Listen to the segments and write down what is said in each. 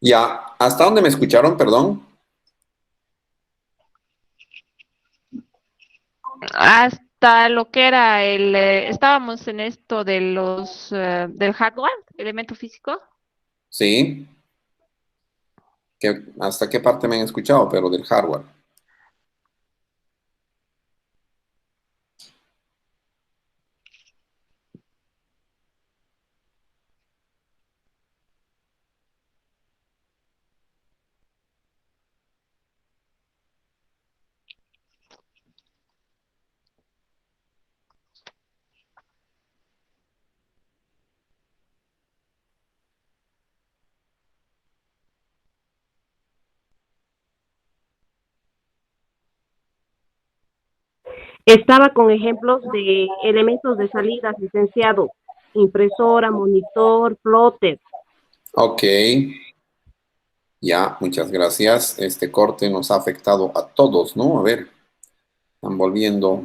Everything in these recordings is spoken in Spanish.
Ya, ¿hasta dónde me escucharon? Perdón. Hasta lo que era estábamos en esto de del hardware, elemento físico. Sí. ¿Hasta qué parte me han escuchado? Pero del hardware. Estaba con ejemplos de elementos de salida, licenciado, impresora, monitor, plotter. Ok, ya, muchas gracias. Este corte nos ha afectado a todos, ¿no? A ver, están volviendo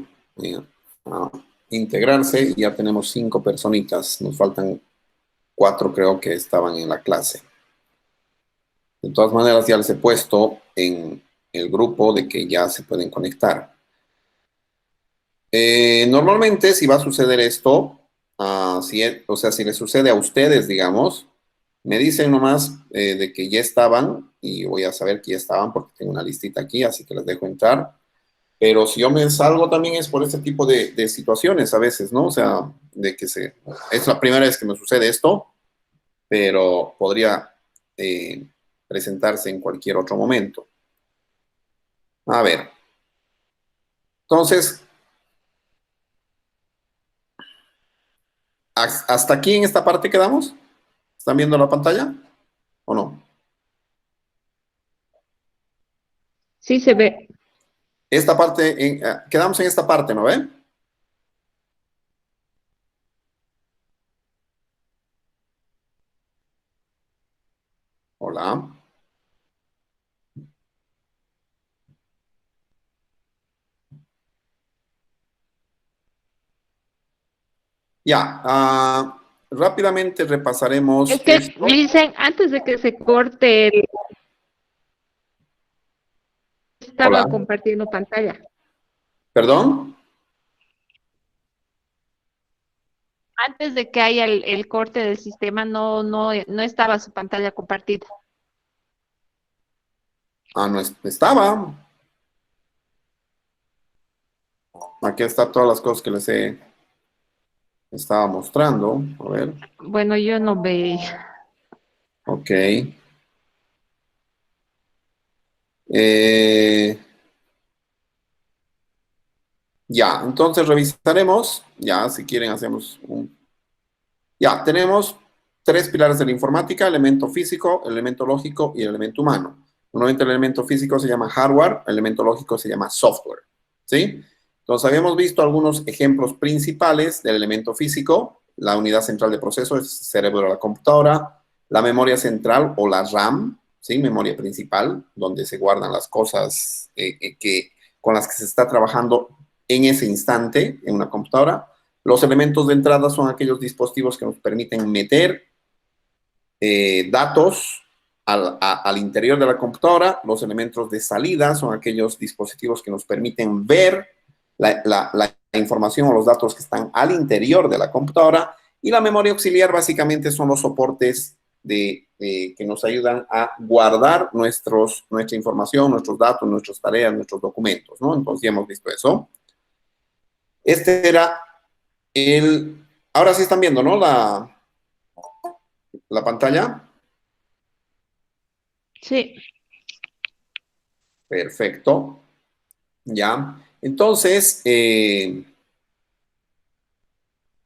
a integrarse y ya tenemos 5 personitas. Nos faltan 4, creo que estaban en la clase. De todas maneras, ya les he puesto en el grupo de que ya se pueden conectar. Normalmente, si va a suceder esto, o sea, si les sucede a ustedes, digamos, me dicen nomás de que ya estaban, y voy a saber que ya estaban porque tengo una listita aquí, así que les dejo entrar. Pero si yo me salgo también es por este tipo de situaciones a veces, ¿no? O sea, es la primera vez que me sucede esto, pero podría eh, presentarse en cualquier otro momento. A ver, entonces, ¿hasta aquí en esta parte quedamos? ¿Están viendo la pantalla o no? Sí se ve. Esta parte, quedamos en esta parte, ¿no ven? Hola. Ya, rápidamente repasaremos Es que esto. dicen, antes de que se corte, Hola. estaba compartiendo pantalla. ¿Perdón? Antes de que haya el corte del sistema, no estaba su pantalla compartida. No estaba. Aquí están todas las cosas que les estaba mostrando. A ver, Bueno, yo no veía. ok. Eh, ya, entonces revisaremos. Ya, si quieren, hacemos un. Ya, tenemos 3 pilares de la informática: elemento físico, elemento lógico y el elemento humano. Normalmente el elemento físico se llama hardware, el elemento lógico se llama software. ¿Sí? Entonces, habíamos visto algunos ejemplos principales del elemento físico. La unidad central de proceso es el cerebro de la computadora, la memoria central o la RAM, ¿sí? Memoria principal, donde se guardan las cosas con las que se está trabajando en ese instante en una computadora. Los elementos de entrada son aquellos dispositivos que nos permiten meter datos al interior de la computadora. Los elementos de salida son aquellos dispositivos que nos permiten ver la información o los datos que están al interior de la computadora. Y la memoria auxiliar básicamente son los soportes que nos ayudan a guardar nuestra información, nuestros datos, nuestras tareas, nuestros documentos, ¿no? Entonces ya hemos visto eso. Este era ahora sí están viendo, ¿no? La pantalla. Sí. Perfecto. Ya. Entonces,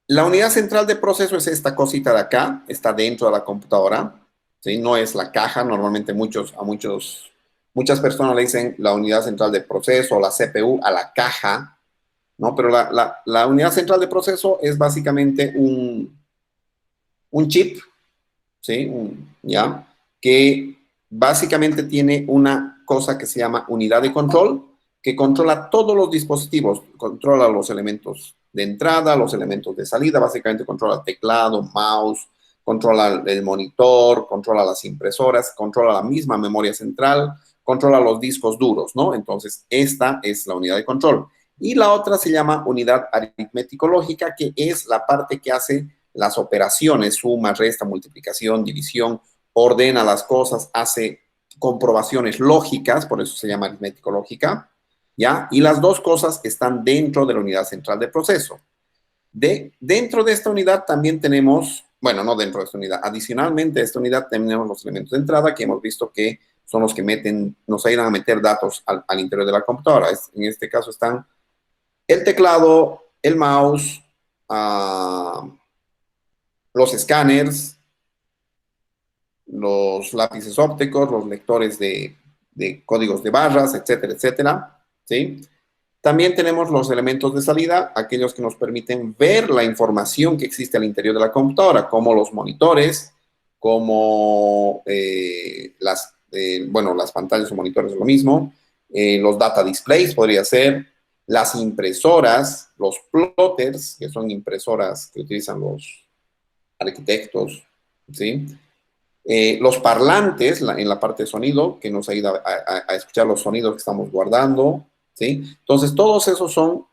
la unidad central de proceso es esta cosita de acá, está dentro de la computadora, ¿sí? No es la caja. Normalmente muchas personas le dicen la unidad central de proceso o la CPU a la caja, ¿no? Pero la unidad central de proceso es básicamente un chip, ¿sí? ¿Ya? Que básicamente tiene una cosa que se llama unidad de control, que controla todos los dispositivos, controla los elementos de entrada, los elementos de salida, básicamente controla teclado, mouse, controla el monitor, controla las impresoras, controla la misma memoria central, controla los discos duros, ¿no? Entonces, esta es la unidad de control. Y la otra se llama unidad aritmético-lógica, que es la parte que hace las operaciones, suma, resta, multiplicación, división, ordena las cosas, hace comprobaciones lógicas, por eso se llama aritmético-lógica, ¿ya? Y las dos cosas están dentro de la unidad central de proceso. Dentro de esta unidad también tenemos, bueno, no dentro de esta unidad, adicionalmente a esta unidad tenemos los elementos de entrada que hemos visto que son los que nos ayudan a meter datos al interior de la computadora. En este caso están el teclado, el mouse, los escáneres, los lápices ópticos, los lectores de códigos de barras, etcétera, etcétera, ¿sí? También tenemos los elementos de salida, aquellos que nos permiten ver la información que existe al interior de la computadora, como los monitores, como las pantallas o monitores es lo mismo, los data displays podría ser, las impresoras, los plotters, que son impresoras que utilizan los arquitectos, ¿sí? Los parlantes en la parte de sonido, que nos ayuda a escuchar los sonidos que estamos guardando, ¿sí? Entonces, todos esos son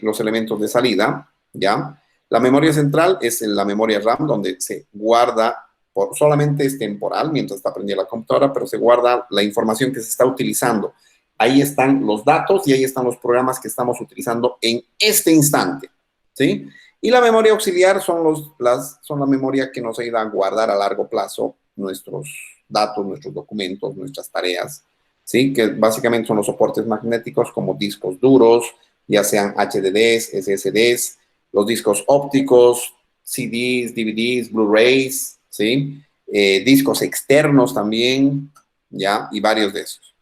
los elementos de salida, ¿ya? La memoria central es la memoria RAM, donde se guarda, solamente es temporal, mientras está prendida la computadora, pero se guarda la información que se está utilizando. Ahí están los datos y ahí están los programas que estamos utilizando en este instante, ¿sí? Y la memoria auxiliar son la memoria que nos ayuda a guardar a largo plazo nuestros datos, nuestros documentos, nuestras tareas, ¿sí? Que básicamente son los soportes magnéticos como discos duros, ya sean HDDs, SSDs, los discos ópticos, CDs, DVDs, Blu-rays, ¿sí? Discos externos también, ¿ya? Y varios de esos.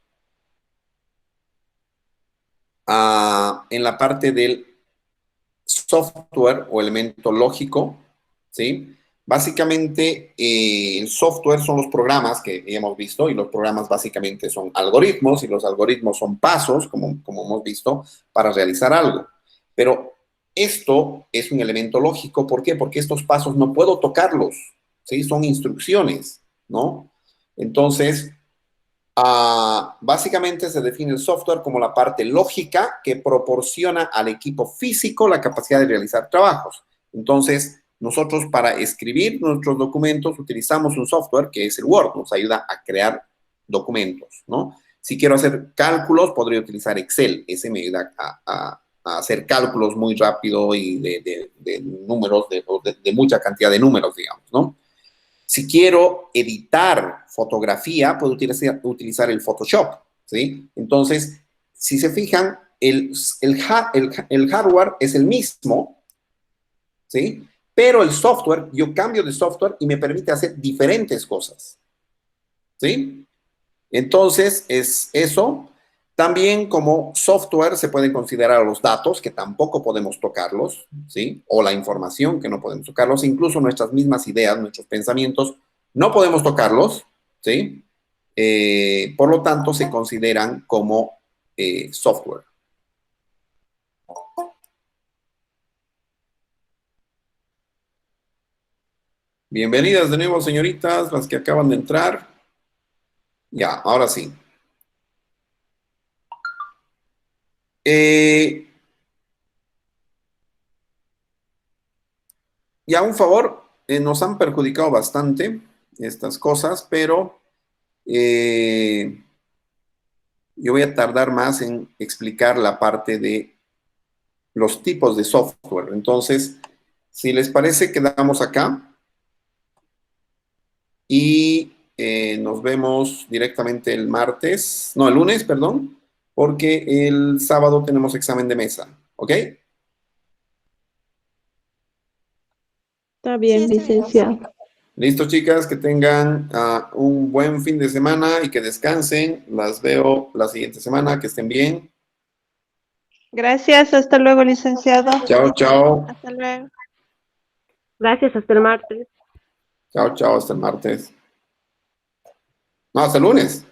En la parte del software o elemento lógico, ¿sí? Básicamente, el software son los programas que hemos visto y los programas básicamente son algoritmos y los algoritmos son pasos, como hemos visto, para realizar algo. Pero esto es un elemento lógico, ¿por qué? Porque estos pasos no puedo tocarlos, ¿sí? Son instrucciones, ¿no? Entonces, básicamente se define el software como la parte lógica que proporciona al equipo físico la capacidad de realizar trabajos. Entonces, nosotros para escribir nuestros documentos utilizamos un software que es el Word, nos ayuda a crear documentos, ¿no? Si quiero hacer cálculos, podría utilizar Excel, ese me ayuda a hacer cálculos muy rápido y de números, de mucha cantidad de números, digamos, ¿no? Si quiero editar fotografía, puedo utilizar el Photoshop, ¿sí? Entonces, si se fijan, el hardware es el mismo, ¿sí? Pero el software, yo cambio de software y me permite hacer diferentes cosas, ¿sí? Entonces, es eso. También como software se pueden considerar los datos, que tampoco podemos tocarlos, ¿sí? O la información, que no podemos tocarlos. Incluso nuestras mismas ideas, nuestros pensamientos, no podemos tocarlos, ¿sí? Por lo tanto, se consideran como software. Bienvenidas de nuevo, señoritas, las que acaban de entrar. Ya, ahora sí. Ya, un favor, nos han perjudicado bastante estas cosas, pero yo voy a tardar más en explicar la parte de los tipos de software. Entonces, si les parece, quedamos acá y nos vemos directamente el lunes, perdón, porque el sábado tenemos examen de mesa, ¿ok? Está bien, Sí, está bien. licenciado. Listo, chicas, que tengan un buen fin de semana y que descansen. Las veo la siguiente semana, que estén bien. Gracias, hasta luego, licenciado. Chao, chao. Hasta luego. Gracias, hasta el martes. Chao, chao, hasta el martes. No, hasta el lunes.